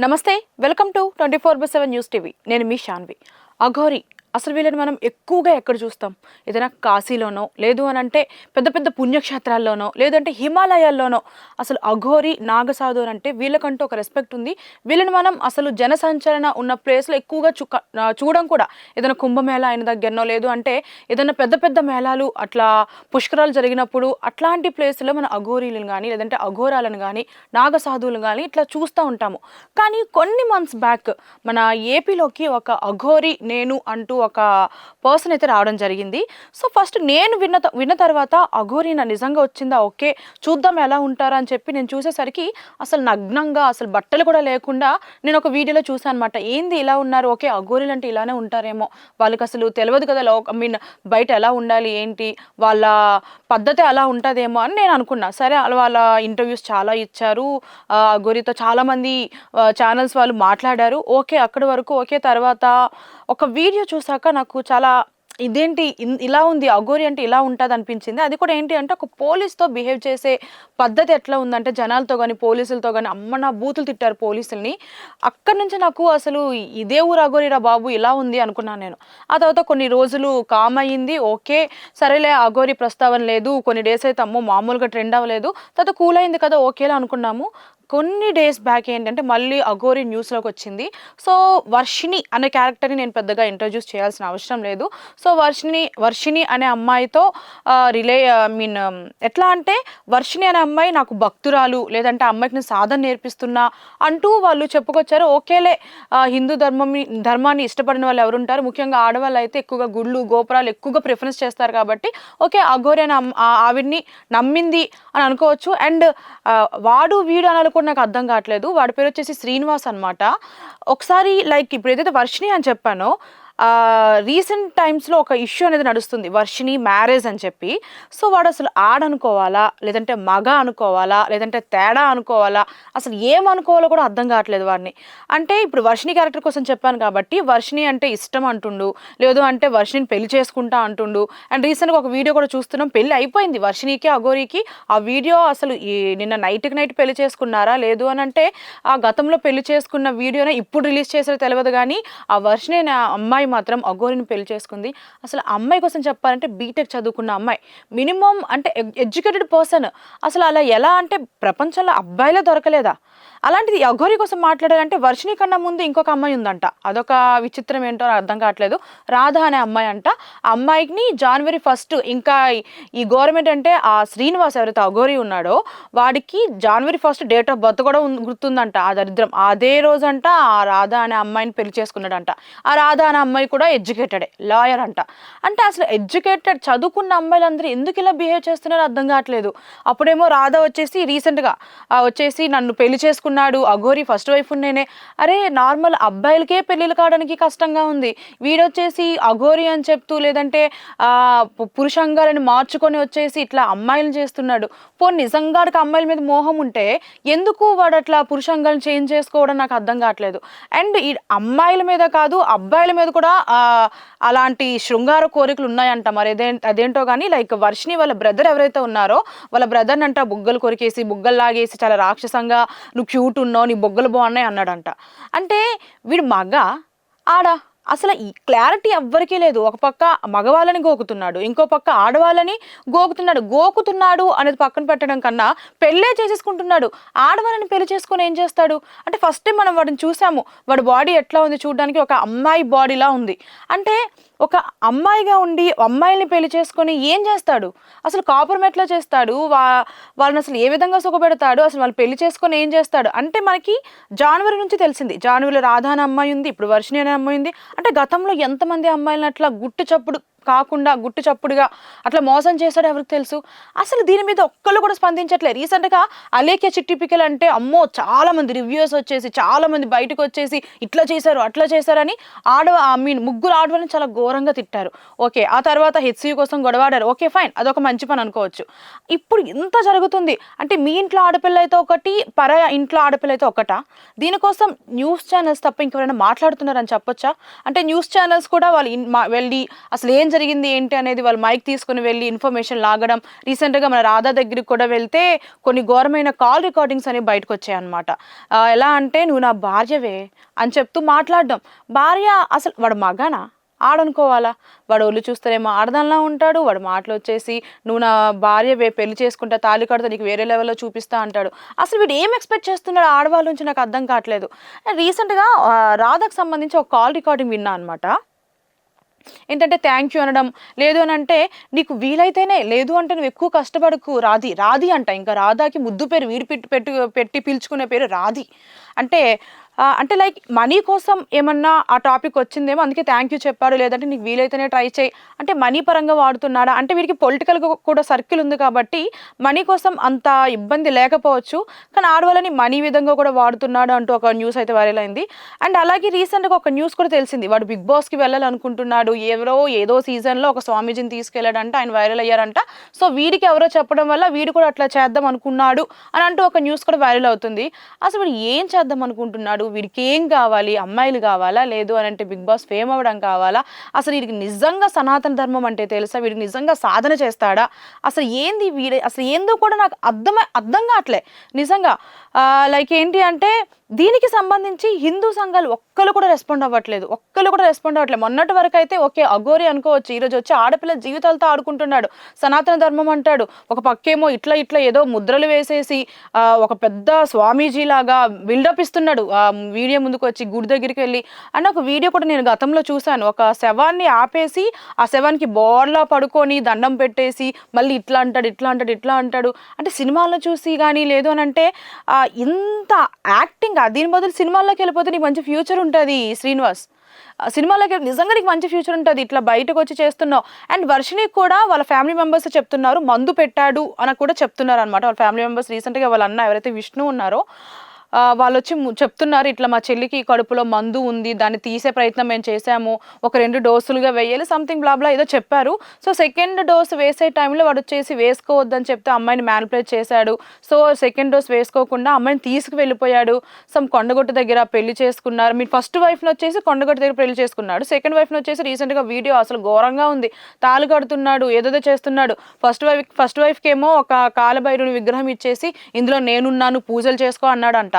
నమస్తే, welcome to 24/7 news TV. నేను మీ శాన్వి. అఘోరి అసలు వీళ్ళని మనం ఎక్కువగా ఎక్కడ చూస్తాం? ఏదైనా కాశీలోనో, లేదు అని అంటే పెద్ద పెద్ద పుణ్యక్షేత్రాల్లోనో, లేదంటే హిమాలయాల్లోనో. అసలు అఘోరి, నాగసాధు అని అంటే వీళ్ళకంటూ ఒక రెస్పెక్ట్ ఉంది. వీళ్ళని మనం అసలు జనసంచరణ ఉన్న ప్లేస్లో ఎక్కువగా చూడడం కూడా. ఏదైనా కుంభమేళ అయిన దగ్గరనో, లేదు అంటే ఏదైనా పెద్ద పెద్ద మేళాలు అట్లా పుష్కరాలు జరిగినప్పుడు అట్లాంటి ప్లేస్లో మన అఘోరీలను కానీ, లేదంటే అఘోరాలను కానీ, నాగసాధువులను కానీ ఇట్లా చూస్తూ ఉంటాము. కానీ కొన్ని మంత్స్ బ్యాక్ మన ఏపీలోకి ఒక అఘోరి నేను అంటూ ఒక పర్సన్ అయితే రావడం జరిగింది. సో ఫస్ట్ నేను విన్న తర్వాత అఘోరి నిజంగా వచ్చిందా, ఓకే చూద్దాం ఎలా ఉంటారా అని చెప్పి నేను చూసేసరికి అసలు నగ్నంగా, అసలు బట్టలు కూడా లేకుండా నేను ఒక వీడియోలో చూసాను అనమాట. ఏంది ఇలా ఉన్నారు, ఓకే అఘోరీలు అంటే ఇలానే ఉంటారేమో, వాళ్ళకి అసలు తెలియదు కదా బయట ఎలా ఉండాలి ఏంటి, వాళ్ళ పద్ధతి అలా ఉంటుందేమో అని నేను అనుకున్నా. సరే వాళ్ళ ఇంటర్వ్యూస్ చాలా ఇచ్చారు, అఘోరితో చాలామంది ఛానల్స్ వాళ్ళు మాట్లాడారు. ఓకే అక్కడి వరకు ఓకే. తర్వాత ఒక వీడియో చూసాక నాకు చాలా ఇదేంటి ఇలా ఉంది, అఘోరి అంటే ఇలా ఉంటుంది అనిపించింది. అది కూడా ఏంటి అంటే ఒక పోలీస్తో బిహేవ్ చేసే పద్ధతి ఎట్లా ఉందంటే జనాలతో కానీ పోలీసులతో కానీ అమ్మ నా బూతులు తిట్టారు పోలీసుల్ని. అక్కడి నుంచి నాకు అసలు ఇదే ఊరు అఘోరిరా బాబు ఇలా ఉంది అనుకున్నాను నేను. ఆ తర్వాత కొన్ని రోజులు కామ్ అయ్యింది. ఓకే సరేలే అఘోరి ప్రస్తావన లేదు, కొన్ని డేస్ అయితే అమ్మో మామూలుగా ట్రెండ్ అవ్వలేదు. తర్వాత కూల్ అయింది కదా ఓకేలా అనుకున్నాము. కొన్ని డేస్ బ్యాక్ ఏంటంటే మళ్ళీ అఘోరి న్యూస్లోకి వచ్చింది. సో వర్షిణి అనే క్యారెక్టర్ని నేను పెద్దగా ఇంట్రడ్యూస్ చేయాల్సిన అవసరం లేదు. సో వర్షిణి అనే అమ్మాయితో ఎట్లా అంటే వర్షిణి అనే అమ్మాయి నాకు భక్తురాలు, లేదంటే అమ్మాయికి నేను సాధన నేర్పిస్తున్నా అంటూ వాళ్ళు చెప్పుకొచ్చారు. ఓకేలే హిందూ ధర్మాన్ని ఇష్టపడిన వాళ్ళు ఎవరుంటారు, ముఖ్యంగా ఆడవాళ్ళు అయితే ఎక్కువగా గుళ్ళు గోపురాలు ఎక్కువగా ప్రిఫరెన్స్ చేస్తారు కాబట్టి ఓకే అఘోరి అనే ఆవిడ్ని నమ్మింది అని అనుకోవచ్చు. అండ్ వాడు వీడు అనాలి కూడా నాకు అర్థం కావట్లేదు. వాడి పేరు వచ్చేసి శ్రీనివాస్ అనమాట. ఒకసారి లైక్ ఇప్పుడు ఏదైతే వర్షిణి అని చెప్పానో రీసెంట్ టైమ్స్లో ఒక ఇష్యూ అనేది నడుస్తుంది, వర్షిణి మ్యారేజ్ అని చెప్పి. సో వాడు అసలు ఆడనుకోవాలా, లేదంటే మగ అనుకోవాలా, లేదంటే తేడా అనుకోవాలా, అసలు ఏమనుకోవాలో కూడా అర్థం కావట్లేదు వాడిని. అంటే ఇప్పుడు వర్షిణి క్యారెక్టర్ కోసం చెప్పాను కాబట్టి వర్షిణి అంటే ఇష్టం అంటుండు, లేదు అంటే వర్షిణిని పెళ్లి చేసుకుంటా అంటుండు. అండ్ రీసెంట్గా ఒక వీడియో కూడా చూస్తున్నాం, పెళ్లి అయిపోయింది వర్షిణికి అఘోరికి. ఆ వీడియో అసలు నిన్న నైట్కి నైట్ పెళ్లి చేసుకున్నారా, లేదు అని అంటే ఆ గతంలో పెళ్లి చేసుకున్న వీడియోనే ఇప్పుడు రిలీజ్ చేసారో తెలియదు. కానీ ఆ వర్షిణి అనే అమ్మాయి మాత్రం అఘోరిని పెళ్లి చేసుకుంది. అసలు అమ్మాయి కోసం చెప్పాలంటే బీటెక్ చదువుకున్న అమ్మాయి, మినిమం అంటే ఎడ్యుకేటెడ్ పర్సన్. అసలు అలా ఎలా అంటే ప్రపంచంలో అబ్బాయిలే దొరకలేదా? అలాంటిది అఘోరి కోసం మాట్లాడాలంటే వర్షిణి కన్నా ముందు ఇంకొక అమ్మాయి ఉందంట. అదొక విచిత్రం ఏంటో అర్థం కావట్లేదు. రాధ అనే అమ్మాయి అంట. ఆ అమ్మాయిని January 1 ఇంకా ఈ గవర్నమెంట్ అంటే ఆ శ్రీనివాస్ ఎవరైతే అఘోరి ఉన్నాడో వాడికి January 1 డేట్ ఆఫ్ బర్త్ కూడా గుర్తుందంట. ఆ దరిద్రం అదే రోజంట ఆ రాధ అనే అమ్మాయిని పెళ్లి చేసుకున్నాడంట. ఆ రాధ అనే అమ్మాయి కూడా ఎడ్యుకేటెడే, లాయర్ అంట. అంటే అసలు ఎడ్యుకేటెడ్ చదువుకున్న అమ్మాయిలందరూ ఎందుకు ఇలా బిహేవ్ చేస్తున్నారో అర్థం కావట్లేదు. అప్పుడేమో రాధ వచ్చేసి రీసెంట్గా వచ్చేసి నన్ను పెళ్లి చేసుకున్నాడు అఘోరి, ఫస్ట్ వైఫ్ నేనే. అరే నార్మల్ అబ్బాయిలకే పెళ్ళిళ్ళు కావడానికి కష్టంగా ఉంది, వీడొచ్చేసి అఘోరి అని చెప్తూ లేదంటే పురుషంగాలని మార్చుకొని వచ్చేసి ఇట్లా అమ్మాయిలు చేస్తున్నాడు. నిజంగా అమ్మాయిల మీద మోహం ఉంటే ఎందుకు వాడు అట్లా పురుషంగాలను చేంజ్ చేసుకోవడం నాకు అర్థం కావట్లేదు. అండ్ ఈ అమ్మాయిల మీద కాదు అబ్బాయిల మీద కూడా అలాంటి శృంగార కోరికలు ఉన్నాయంట. మరి అదేంటో కానీ లైక్ వర్షిణి వాళ్ళ బ్రదర్ ఎవరైతే ఉన్నారో వాళ్ళ బ్రదర్ని అంట బుగ్గలు కొరికేసి బుగ్గలు లాగేసి చాలా రాక్షసంగా నువ్వు క్యూట్ ఉన్నావు, నీ బొగ్గలు బాగున్నాయి అన్నాడంట. అంటే వీడు మగ ఆడ అసలు ఈ క్లారిటీ ఎవ్వరికీ లేదు. ఒక పక్క మగవాళ్ళని గోకుతున్నాడు, ఇంకో పక్క ఆడవాళ్ళని గోకుతున్నాడు అనేది పక్కన పెట్టడం కన్నా పెళ్ళే చేసేసుకుంటున్నాడు. ఆడవాళ్ళని పెళ్లి చేసుకొని ఏం చేస్తాడు అంటే ఫస్ట్ టైం మనం వాడిని చూసాము, వాడి బాడీ ఎట్లా ఉంది చూడడానికి ఒక అమ్మాయి బాడీలా ఉంది. అంటే ఒక అమ్మాయిగా ఉండి అమ్మాయిల్ని పెళ్లి చేసుకొని ఏం చేస్తాడు, అసలు కాపురం ఎట్లా చేస్తాడు, వాళ్ళని అసలు ఏ విధంగా సుఖపెడతాడు, అసలు వాళ్ళు పెళ్లి చేసుకొని ఏం చేస్తాడు అంటే మనకి జనవరి నుంచి తెలిసింది. జనవరిలో రాధా అనే అమ్మాయి ఉంది, ఇప్పుడు వర్షిణి అనే అమ్మాయి ఉంది. అంటే గతంలో ఎంతమంది అమ్మాయిలను అట్లా గుట్టు చప్పుడుగా అట్లా మోసం చేశాడు ఎవరికి తెలుసు. అసలు దీని మీద ఒక్కళ్ళు కూడా స్పందించట్లేదు. రీసెంట్గా అలేఖ్య చిట్టిపికలు అంటే అమ్మో చాలా మంది రివ్యూస్ వచ్చేసి చాలా మంది బయటకు వచ్చేసి ఇట్లా చేశారు అట్లా చేశారని ముగ్గురు ఆడవాళ్ళని చాలా ఘోరంగా తిట్టారు. ఓకే ఆ తర్వాత హెచ్సియు కోసం గొడవాడారు. ఓకే ఫైన్, అదొక మంచి పని అనుకోవచ్చు. ఇప్పుడు ఇంత జరుగుతుంది అంటే మీ ఇంట్లో ఆడపిల్ల అయితే ఒకటి, పరాయ ఇంట్లో ఆడపిల్ల అయితే ఒకటా? దీనికోసం న్యూస్ ఛానల్స్ తప్ప ఇంకెవరైనా మాట్లాడుతున్నారని చెప్పొచ్చా? అంటే న్యూస్ ఛానల్స్ కూడా వాళ్ళు వెళ్ళి అసలు ఏం జరిగింది ఏంటి అనేది వాళ్ళు మైక్ తీసుకుని వెళ్ళి ఇన్ఫర్మేషన్ లాగడం. రీసెంట్‌గా మన రాధా దగ్గరికి కూడా వెళ్తే కొన్ని ఘోరమైన కాల్ రికార్డింగ్స్ అనేవి బయటకు వచ్చాయన్నమాట. ఎలా అంటే "నువ్వు నా భార్యవే" అని చెప్తూ మాట్లాడడం. భార్య అసలు వాడు మగానా? ఆడనుకోవాలా? వాడు ఒళ్ళు చూస్తేనేమో ఆడదానిలా ఉంటాడు. వాడి మాటలొచ్చేసి "నువ్వు నా భార్యవే, పెళ్లి చేసుకుంటా, తాళి కడతా, నీకు వేరే లెవెల్‌లో చూపిస్తా" అంటాడు. అసలు వీడు ఏం ఎక్స్‌పెక్ట్ చేస్తున్నాడు ఆడవాళ్ళ నుంచి నాకు అర్థం కావట్లేదు. రీసెంట్‌గా రాధాకు సంబంధించి ఒక కాల్ రికార్డింగ్ విన్నా అనమాట. ఏంటంటే థ్యాంక్ యూ అనడం, లేదు అనంటే "నీకు వీలైతేనే, లేదు అంటే నువ్వు ఎక్కువ కష్టపడకు రాధి." రాధి అంట, ఇంకా రాధాకి ముద్దు పేరు, వీడు పెట్టి పిలుచుకునే పేరు రాధి. అంటే అంటే లైక్ మనీ కోసం ఏమన్నా ఆ టాపిక్ వచ్చిందేమో, అందుకే థ్యాంక్ యూ చెప్పాడు. లేదంటే "నీకు వీలైతేనే ట్రై చేయి" అంటే మనీ పరంగా వాడుతున్నాడా? అంటే వీడికి పొలిటికల్‌గా కూడా సర్కిల్ ఉంది కాబట్టి మనీ కోసం అంత ఇబ్బంది లేకపోవచ్చు. కానీ ఆడవాళ్ళని మనీ విధంగా కూడా వాడుతున్నాడు అంటూ ఒక న్యూస్ అయితే వైరల్ అయింది. అండ్ అలాగే రీసెంట్‌గా ఒక న్యూస్ కూడా తెలిసింది. వాడు బిగ్ బాస్‌కి వెళ్ళాలనుకుంటున్నాడు. ఎవరో ఏదో సీజన్‌లో ఒక స్వామీజీని తీసుకెళ్ళాడంట. ఆయన వైరల్ అయ్యారంట. సో వీడికి ఎవరో చెప్పడం వల్ల వీడు కూడా అట్లా చేద్దాం అనుకున్నాడు అని అంటూ ఒక న్యూస్ కూడా వైరల్ అవుతుంది. అసలు వీడు ఏం చేద్దాం అనుకుంటున్నాడు? వీడికి ఏం కావాలి? అమ్మాయిలు కావాలా? లేదు అనంటే బిగ్ బాస్ ఫేమ్ అవ్వడం కావాలా? అసలు వీడికి నిజంగా సనాతన ధర్మం అంటే తెలుసా? వీడు నిజంగా సాధన చేస్తాడా? అసలు ఏంది అసలు ఏందో కూడా నాకు అర్థం కావట్లే నిజంగా. లైక్ ఏంటి అంటే దీనికి సంబంధించి హిందూ సంఘాలు ఒక్కళ్ళు కూడా రెస్పాండ్ అవ్వట్లేదు. మొన్నటి వరకు అయితే ఓకే, అఘోరి అనుకోవచ్చు. ఈరోజు వచ్చి ఆడపిల్ల జీవితాలతో ఆడుకుంటున్నాడు. సనాతన ధర్మం అంటాడు. ఒక పక్కేమో ఇట్లా ఏదో ముద్రలు వేసేసి ఒక పెద్ద స్వామీజీ లాగా బిల్డప్ ఇస్తున్నాడు. వీడియో ముందుకు వచ్చి గుడి దగ్గరికి వెళ్ళి అండ్ ఒక వీడియో కూడా నేను గతంలో చూశాను. ఒక శవాన్ని ఆపేసి ఆ శవానికి బోర్లా పడుకొని దండం పెట్టేసి మళ్ళీ ఇట్లా అంటాడు. అంటే సినిమాల్లో చూసి కానీ లేదు అని అంటే ఇంత యాక్టింగ్, దీని బదులు సినిమాల్లోకి వెళ్ళిపోతే నీకు మంచి ఫ్యూచర్ ఉంటుంది శ్రీనివాస్. సినిమాలోకి నిజంగా నీకు మంచి ఫ్యూచర్ ఉంటుంది. ఇట్లా బయటకు వచ్చి చేస్తున్నావు. అండ్ వర్షినికి కూడా వాళ్ళ ఫ్యామిలీ మెంబర్స్ చెప్తున్నారు మందు పెట్టాడు అని కూడా చెప్తున్నారు అనమాట. వాళ్ళ ఫ్యామిలీ మెంబర్స్ రీసెంట్గా వాళ్ళ అన్న ఎవరైతే విష్ణు ఉన్నారో వాళ్ళు వచ్చి చెప్తున్నారు, ఇట్లా మా చెల్లికి కడుపులో మందు ఉంది, దాన్ని తీసే ప్రయత్నం మేము చేసాము, ఒక 2 డోసులుగా వేయాలి సంథింగ్ బ్లాబ్లా ఏదో చెప్పారు. సో సెకండ్ డోస్ వేసే టైంలో వాడు వచ్చేసి వేసుకోవద్దని చెప్తే అమ్మాయిని మ్యానిపులేట్ చేశాడు. సో సెకండ్ డోస్ వేసుకోకుండా అమ్మాయిని తీసుకువెళ్ళిపోయాడు. కొండగొట్టు దగ్గర పెళ్లి చేసుకున్నారు. మీరు ఫస్ట్ వైఫ్ని వచ్చేసి కొండగొట్టు దగ్గర పెళ్లి చేసుకున్నాడు. సెకండ్ వైఫ్ని వచ్చేసి రీసెంట్గా వీడియో అసలు ఘోరంగా ఉంది. తాళి కడుతున్నాడు, ఏదేదో చేస్తున్నాడు. ఫస్ట్ వైఫ్కి ఏమో ఒక కాలభైరుని విగ్రహం ఇచ్చేసి ఇందులో నేనున్నాను, పూజలు చేసుకో అన్నాడంట.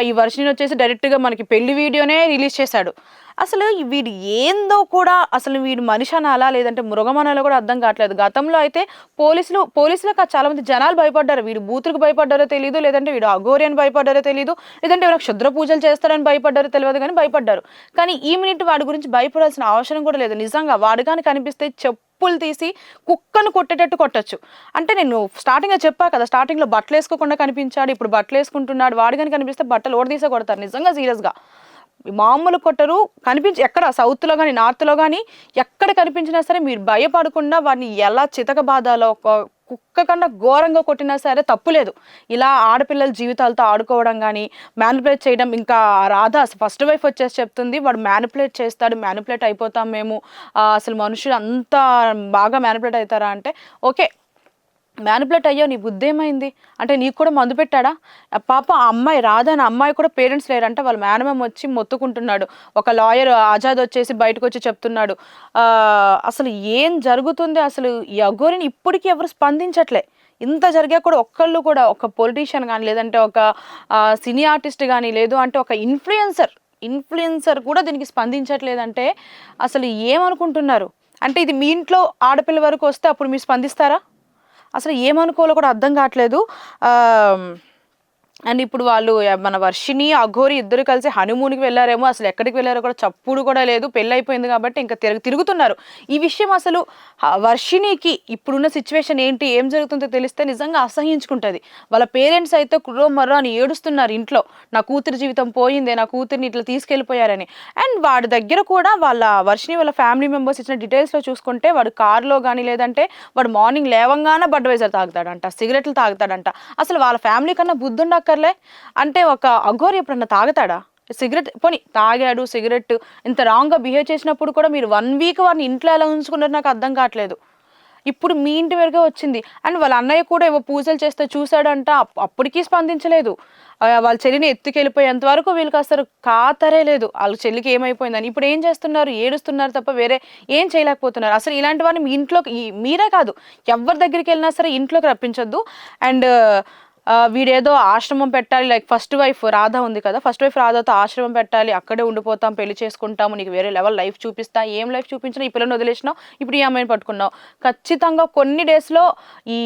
ఈ వర్షిని వచ్చేసి డైరెక్ట్గా మనకి పెళ్లి వీడియోనే రిలీజ్ చేశాడు. అసలు వీడు ఏందో కూడా, అసలు వీడు మనిషి అనాలా లేదంటే మృగం అనాలో కూడా అర్థం కావట్లేదు. గతంలో అయితే పోలీసులకు చాలా మంది జనాలు భయపడ్డారు. వీడు బూతులకు భయపడ్డారో తెలియదు, లేదంటే వీడు అఘోరి అని భయపడ్డారో తెలియదు, లేదంటే ఎవరైనా క్షుద్ర పూజలు చేస్తారని భయపడ్డారో తెలియదు, కానీ భయపడ్డారు. కానీ ఈ మినిట్ వాడి గురించి భయపడాల్సిన అవసరం కూడా లేదు. నిజంగా వాడు కానీ కనిపిస్తే చెప్పులు తీసి కుక్కను కొట్టేటట్టు కొట్టచ్చు. అంటే నేను స్టార్టింగ్లో చెప్పా కదా, స్టార్టింగ్లో బట్టలు వేసుకోకుండా కనిపించాడు, ఇప్పుడు బట్టలు వేసుకుంటున్నాడు. వాడు కానీ కనిపిస్తే బట్టలు ఓడదీసే కొడతారు నిజంగా సీరియస్గా. మామూలు కొట్టరు. ఎక్కడ సౌత్లో కానీ నార్త్లో కానీ ఎక్కడ కనిపించినా సరే మీరు భయపడకుండా వాడిని ఎలా చితకబాదాలో, ఒక కుక్క కన్నా ఘోరంగా కొట్టినా సరే తప్పులేదు. ఇలా ఆడపిల్లల జీవితాలతో ఆడుకోవడం కానీ మ్యానిపులేట్ చేయడం. ఇంకా రాధా ఫస్ట్ వైఫ్ వచ్చేసి చెప్తుంది వాడు మ్యానిపులేట్ చేస్తాడు, మ్యానిపులేట్ అయిపోతాం మేము, అసలు మనుషులు అంత బాగా మ్యానిపులేట్ అవుతారా అంటే ఓకే, మ్యానిపులేట్ అయ్యావు, నీ బుద్ధి ఏమైంది అంటే నీకు కూడా మందు పెట్టాడా? పాప ఆ అమ్మాయి రాధా అనే అమ్మాయి కూడా పేరెంట్స్ లేరంట. వాళ్ళ మేనమామ వచ్చి మొత్తుకుంటున్నాడు. ఒక లాయర్ ఆజాద్ వచ్చేసి బయటకు వచ్చి చెప్తున్నాడు. అసలు ఏం జరుగుతుంది? అసలు ఈ అఘోరిని ఇప్పటికీ ఎవరు స్పందించట్లే. ఇంత జరిగా కూడా ఒక్కళ్ళు కూడా, ఒక పొలిటీషియన్ కానీ లేదంటే ఒక సినీ ఆర్టిస్ట్ కానీ లేదు అంటే ఒక ఇన్ఫ్లుయెన్సర్ కూడా దీనికి స్పందించట్లేదంటే అసలు ఏమనుకుంటున్నారు? అంటే ఇది మీ ఇంట్లో ఆడపిల్ల వరకు వస్తే అప్పుడు మీరు స్పందిస్తారా? అసలు ఏమనుకోవాలో కూడా అర్థం కావట్లేదు. అండ్ ఇప్పుడు వాళ్ళు మన వర్షిని అఘోరి ఇద్దరు కలిసి హనీమూన్కి వెళ్ళారేమో, అసలు ఎక్కడికి వెళ్ళారో కూడా చప్పుడు కూడా లేదు. పెళ్ళి అయిపోయింది కాబట్టి ఇంకా తిరుగుతున్నారు. ఈ విషయం అసలు వర్షినికి ఇప్పుడున్న సిచ్యువేషన్ ఏంటి, ఏం జరుగుతుందో తెలిస్తే నిజంగా అసహించుకుంటుంది. వాళ్ళ పేరెంట్స్ అయితే కుర్రో మర్రో అని ఏడుస్తున్నారు ఇంట్లో, నా కూతురు జీవితం పోయిందే, నా కూతురిని ఇట్లా తీసుకెళ్ళిపోయారని. అండ్ వాడి దగ్గర కూడా వాళ్ళ వర్షిని వాళ్ళ ఫ్యామిలీ మెంబర్స్ ఇచ్చిన డీటెయిల్స్లో చూసుకుంటే వాడు కారులో కానీ లేదంటే వాడు మార్నింగ్ లేవంగానే బడ్వైజర్ తాగుతాడంట, సిగరెట్లు తాగుతాడంట. అసలు వాళ్ళ ఫ్యామిలీ కన్నా బుద్ధి ఉండక్కర్లే. అంటే ఒక అఘోరి ఎప్పుడన్నా తాగుతాడా? సిగరెట్ పోనీ తాగాడు, సిగరెట్ ఇంత రాంగ్గా బిహేవ్ చేసినప్పుడు కూడా మీరు 1 వీక్ వాడిని ఇంట్లో ఎలా ఉంచుకున్నారో నాకు అర్థం కావట్లేదు. ఇప్పుడు మీ ఇంటి వరకే వచ్చింది. అండ్ వాళ్ళ అన్నయ్య కూడా ఏవో పూజలు చేస్తే చూసాడంట. అప్పటికి స్పందించలేదు. వాళ్ళ చెల్లిని ఎత్తుకెళ్ళిపోయేంత వరకు వీళ్ళకి అసలు ఖాతరే లేదు. ఆళ్ళ చెల్లికి ఏమైపోయిందని. ఇప్పుడు ఏం చేస్తున్నారు? ఏడుస్తున్నారు తప్ప వేరే ఏం చేయలేకపోతున్నారు. అసలు ఇలాంటి వాడిని మీ ఇంట్లోకి మీరే కాదు, ఎవరి దగ్గరికెళ్ళినా సరే ఇంట్లోకి రప్పించొద్దు. అండ్ వీడేదో ఆశ్రమం పెట్టాలి, లైక్ ఫస్ట్ వైఫ్ రాధ ఉంది కదా, ఫస్ట్ వైఫ్ రాధతో ఆశ్రమం పెట్టాలి, అక్కడే ఉండిపోతాం, పెళ్లి చేసుకుంటాము, నీకు వేరే లెవెల్ లైఫ్ చూపిస్తా. ఏం లైఫ్ చూపించినా ఈ పిల్లని వదిలేసినావు, ఇప్పుడు ఈ అమ్మాయిని పట్టుకున్నావు. ఖచ్చితంగా కొన్ని డేస్లో ఈ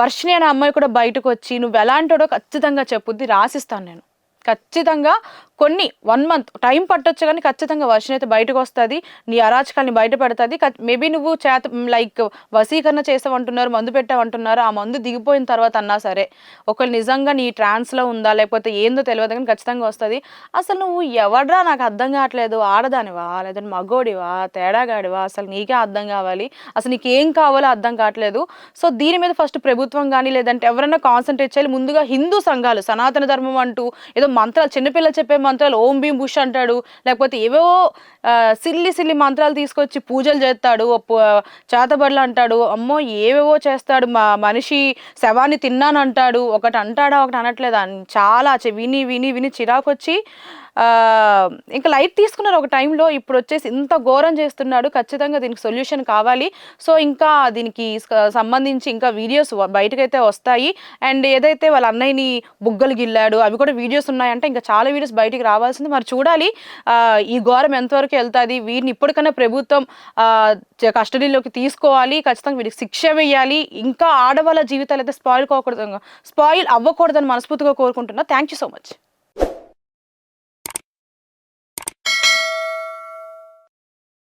వర్షిణి అనే అమ్మాయి కూడా బయటకు వచ్చి నువ్వు ఎలాంటోడో ఖచ్చితంగా చెప్పుద్ది, రాసిస్తాను నేను. ఖచ్చితంగా కొన్ని 1 month టైం పట్టొచ్చు, కానీ ఖచ్చితంగా వర్షిణి అయితే బయటకు వస్తుంది, నీ అరాచకాల్ని బయట పెడుతుంది. మేబీ నువ్వు లైక్ వశీకరణ చేసావంటున్నారు, మందు పెట్టావంటున్నారు, ఆ మందు దిగిపోయిన తర్వాత అన్నా సరే, ఒకవేళ నిజంగా నీ ట్రాన్స్లో ఉందా లేకపోతే ఏందో తెలియదు, కానీ ఖచ్చితంగా వస్తుంది. అసలు నువ్వు ఎవడ్రా నాకు అర్థం కావట్లేదు, ఆడదానివా లేదంటే మగోడివా తేడాగాడివా, అసలు నీకే అర్థం కావాలి, అసలు నీకు ఏం కావాలో అర్థం కావట్లేదు. సో దీని మీద ఫస్ట్ ప్రభుత్వం కానీ లేదంటే ఎవరైనా కాన్సన్ట్రేట్ చేయాలి. ముందుగా హిందూ సంఘాలు సనాతన ధర్మం అంటూ ఏదో మంత్రాలు, చిన్నపిల్లలు చెప్పే మంత్రాలు ఓం భీం బుష్ అంటాడు, లేకపోతే ఏవేవో సిల్లి మంత్రాలు తీసుకొచ్చి పూజలు చేస్తాడు, చేతబడులు అంటాడు, అమ్మో ఏవేవో చేస్తాడు, మనిషి శవాన్ని తిన్నానంటాడు, ఒకటి అంటాడా ఒకటి అనట్లేదా, చాలా విని విని విని చిరాకు వచ్చి ఇంకా లైట్ తీసుకున్నారు ఒక టైంలో. ఇప్పుడు వచ్చేసి ఇంత ఘోరం చేస్తున్నాడు. ఖచ్చితంగా దీనికి సొల్యూషన్ కావాలి. సో ఇంకా దీనికి సంబంధించి ఇంకా వీడియోస్ బయటకైతే వస్తాయి. అండ్ ఏదైతే వాళ్ళ అన్నయ్యని బుగ్గలు గిల్లాడు అవి కూడా వీడియోస్ ఉన్నాయంటే ఇంకా చాలా వీడియోస్ బయటికి రావాల్సింది. మరి చూడాలి ఈ ఘోరం ఎంతవరకు వెళ్తుంది. వీరిని ఇప్పటికైనా ప్రభుత్వం కస్టడీలోకి తీసుకోవాలి, ఖచ్చితంగా వీరికి శిక్ష వేయాలి. ఇంకా ఆడవాళ్ళ జీవితాలు అయితే స్పాయిల్ అవ్వకూడదని మనస్ఫూర్తిగా కోరుకుంటున్నా. Thank you so much.